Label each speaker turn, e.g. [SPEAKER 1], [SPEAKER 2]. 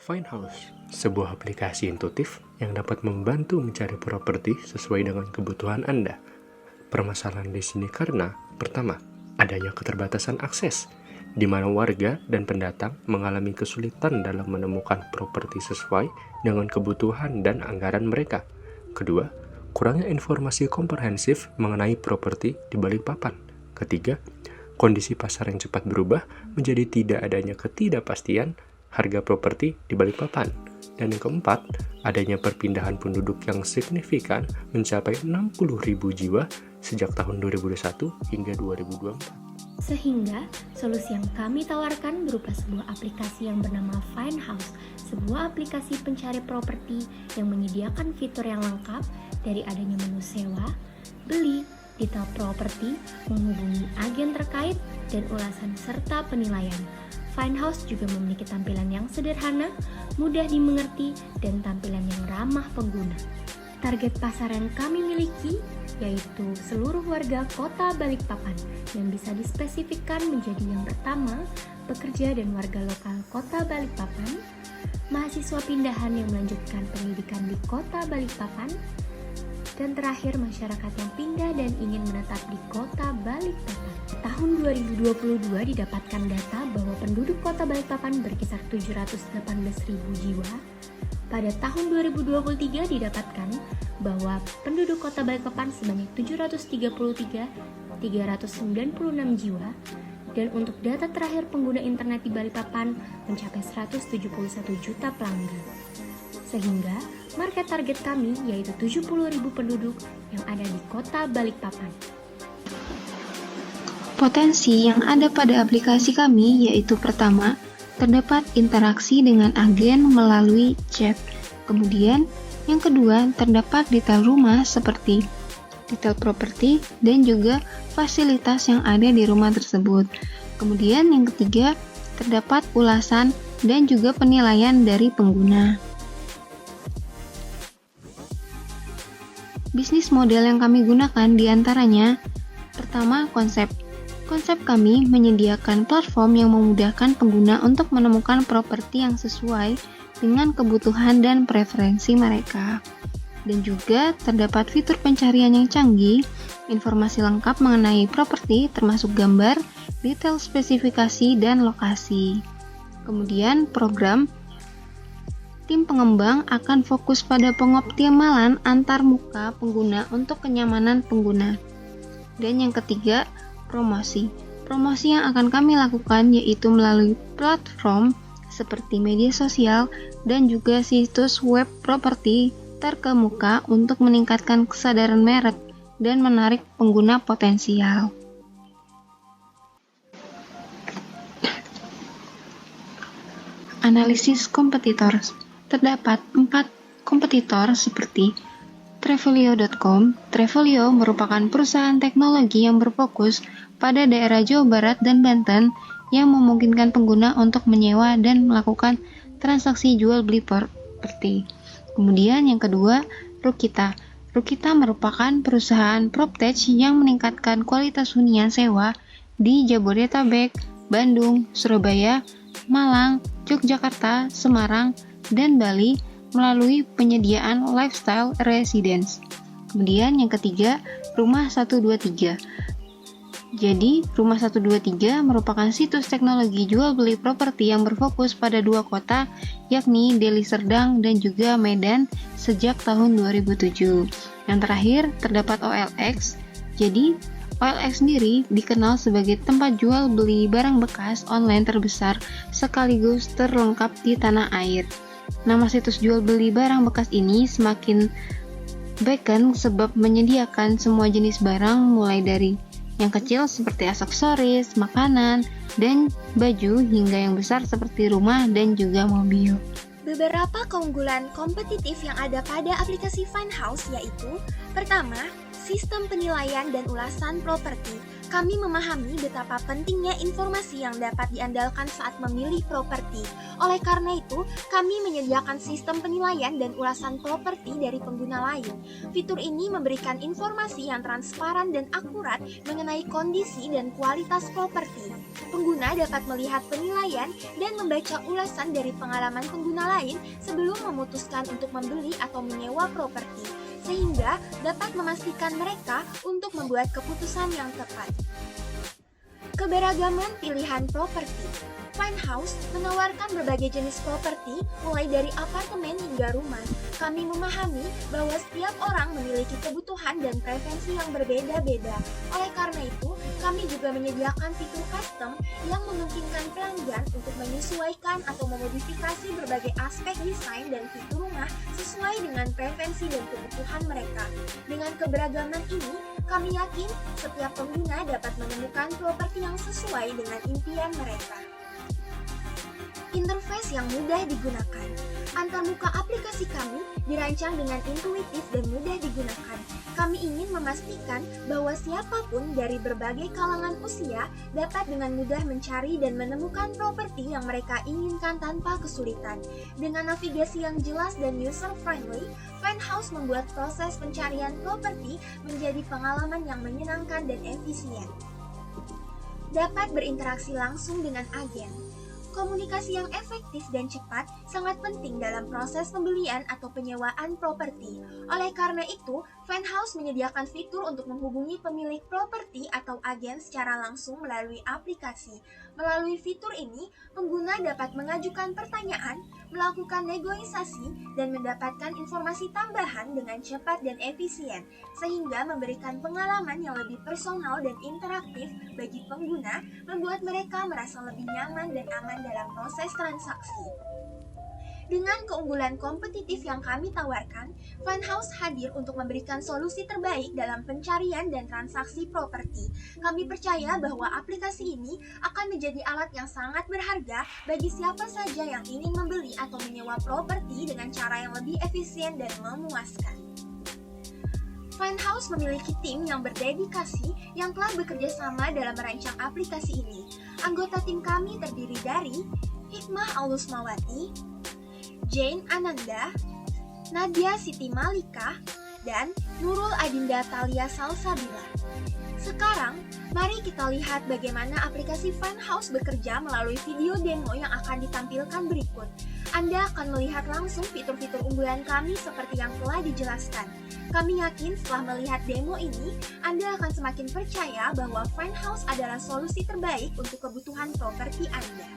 [SPEAKER 1] Finehouse, sebuah aplikasi intuitif yang dapat membantu mencari properti sesuai dengan kebutuhan Anda. Permasalahan di sini karena, pertama, adanya keterbatasan akses, di mana warga dan pendatang mengalami kesulitan dalam menemukan properti sesuai dengan kebutuhan dan anggaran mereka. Kedua, kurangnya informasi komprehensif mengenai properti di Balikpapan. Ketiga, kondisi pasar yang cepat berubah menjadi tidak adanya ketidakpastian harga properti di Balikpapan. Dan yang keempat, adanya perpindahan penduduk yang signifikan mencapai 60.000 jiwa sejak tahun 2021 hingga 2024.
[SPEAKER 2] Sehingga, solusi yang kami tawarkan berupa sebuah aplikasi yang bernama Finehouse, sebuah aplikasi pencari properti yang menyediakan fitur yang lengkap dari adanya menu sewa, beli, detail properti, menghubungi agen terkait, dan ulasan serta penilaian. Finehouse juga memiliki tampilan yang sederhana, mudah dimengerti, dan tampilan yang ramah pengguna. Target pasar yang kami miliki yaitu seluruh warga kota Balikpapan yang bisa dispesifikkan menjadi yang pertama, pekerja dan warga lokal kota Balikpapan, mahasiswa pindahan yang melanjutkan pendidikan di kota Balikpapan, dan terakhir masyarakat yang pindah dan ingin menetap di kota Balikpapan. Tahun 2022 didapatkan data bahwa penduduk kota Balikpapan berkisar 718.000 jiwa. Pada tahun 2023 didapatkan bahwa penduduk kota Balikpapan sebanyak 733.396 jiwa, dan untuk data terakhir pengguna internet di Balikpapan mencapai 171 juta pelanggan. Sehingga market target kami yaitu 70.000 penduduk yang ada di kota Balikpapan.
[SPEAKER 3] Potensi yang ada pada aplikasi kami yaitu pertama, terdapat interaksi dengan agen melalui chat. Kemudian, yang kedua, terdapat detail rumah seperti detail properti dan juga fasilitas yang ada di rumah tersebut. Kemudian, yang ketiga, terdapat ulasan dan juga penilaian dari pengguna. Bisnis model yang kami gunakan diantaranya, pertama, konsep. Konsep kami menyediakan platform yang memudahkan pengguna untuk menemukan properti yang sesuai dengan kebutuhan dan preferensi mereka. Dan juga terdapat fitur pencarian yang canggih, informasi lengkap mengenai properti termasuk gambar, detail spesifikasi, dan lokasi. Kemudian program, tim pengembang akan fokus pada pengoptimalan antar muka pengguna untuk kenyamanan pengguna. Dan yang ketiga, promosi. Promosi yang akan kami lakukan yaitu melalui platform seperti media sosial dan juga situs web properti terkemuka untuk meningkatkan kesadaran merek dan menarik pengguna potensial. Analisis kompetitor. Terdapat 4 kompetitor seperti Travelio.com. Travelio merupakan perusahaan teknologi yang berfokus pada daerah Jawa Barat dan Banten yang memungkinkan pengguna untuk menyewa dan melakukan transaksi jual beli properti. Kemudian yang kedua, Rukita. Rukita merupakan perusahaan PropTech yang meningkatkan kualitas hunian sewa di Jabodetabek, Bandung, Surabaya, Malang, Yogyakarta, Semarang, dan Bali melalui penyediaan lifestyle residence. Kemudian yang ketiga, Rumah 123. Jadi, Rumah 123 merupakan situs teknologi jual beli properti yang berfokus pada 2 kota, yakni Deli Serdang dan juga Medan sejak tahun 2007. Yang terakhir, terdapat OLX. Jadi, OLX sendiri dikenal sebagai tempat jual beli barang bekas online terbesar sekaligus terlengkap di tanah air. Nama situs jual beli barang bekas ini semakin beacon sebab menyediakan semua jenis barang mulai dari yang kecil seperti aksesoris, makanan, dan baju hingga yang besar seperti rumah dan juga mobil.
[SPEAKER 4] Beberapa keunggulan kompetitif yang ada pada aplikasi Finehouse yaitu pertama, sistem penilaian dan ulasan properti. Kami memahami betapa pentingnya informasi yang dapat diandalkan saat memilih properti. Oleh karena itu, kami menyediakan sistem penilaian dan ulasan properti dari pengguna lain. Fitur ini memberikan informasi yang transparan dan akurat mengenai kondisi dan kualitas properti. Pengguna dapat melihat penilaian dan membaca ulasan dari pengalaman pengguna lain sebelum memutuskan untuk membeli atau menyewa properti, sehingga dapat memastikan mereka untuk membuat keputusan yang tepat. Keberagaman pilihan properti. Finehouse menawarkan berbagai jenis properti, mulai dari apartemen hingga rumah. Kami memahami bahwa setiap orang memiliki kebutuhan dan preferensi yang berbeda-beda. Oleh karena itu, kami juga menyediakan fitur custom yang memungkinkan pelanggan untuk menyesuaikan atau memodifikasi berbagai aspek desain dan fitur rumah sesuai dengan preferensi dan kebutuhan mereka. Dengan keberagaman ini, kami yakin setiap pengguna dapat menemukan properti yang sesuai dengan impian mereka. Interface yang mudah digunakan. Antarmuka aplikasi kami dirancang dengan intuitif dan mudah digunakan. Kami ingin memastikan bahwa siapapun dari berbagai kalangan usia dapat dengan mudah mencari dan menemukan properti yang mereka inginkan tanpa kesulitan. Dengan navigasi yang jelas dan user-friendly, Finehouse membuat proses pencarian properti menjadi pengalaman yang menyenangkan dan efisien. Dapat berinteraksi langsung dengan agen. Komunikasi yang efektif dan cepat sangat penting dalam proses pembelian atau penyewaan properti. Oleh karena itu, Finehouse menyediakan fitur untuk menghubungi pemilik properti atau agen secara langsung melalui aplikasi. Melalui fitur ini, pengguna dapat mengajukan pertanyaan, melakukan negosiasi, dan mendapatkan informasi tambahan dengan cepat dan efisien, sehingga memberikan pengalaman yang lebih personal dan interaktif bagi pengguna, membuat mereka merasa lebih nyaman dan aman dalam proses transaksi. Dengan keunggulan kompetitif yang kami tawarkan, Finehouse hadir untuk memberikan solusi terbaik dalam pencarian dan transaksi properti. Kami percaya bahwa aplikasi ini akan menjadi alat yang sangat berharga bagi siapa saja yang ingin membeli atau menyewa properti dengan cara yang lebih efisien dan memuaskan. Finehouse memiliki tim yang berdedikasi yang telah bekerja sama dalam merancang aplikasi ini. Anggota tim kami terdiri dari Hikmah Aulusmawati, Jane Ananda, Nadia Siti Malika, dan Nurul Adinda Talia Salsabila. Sekarang, mari kita lihat bagaimana aplikasi Finehouse bekerja melalui video demo yang akan ditampilkan berikut. Anda akan melihat langsung fitur-fitur unggulan kami seperti yang telah dijelaskan. Kami yakin setelah melihat demo ini, Anda akan semakin percaya bahwa Finehouse adalah solusi terbaik untuk kebutuhan properti Anda.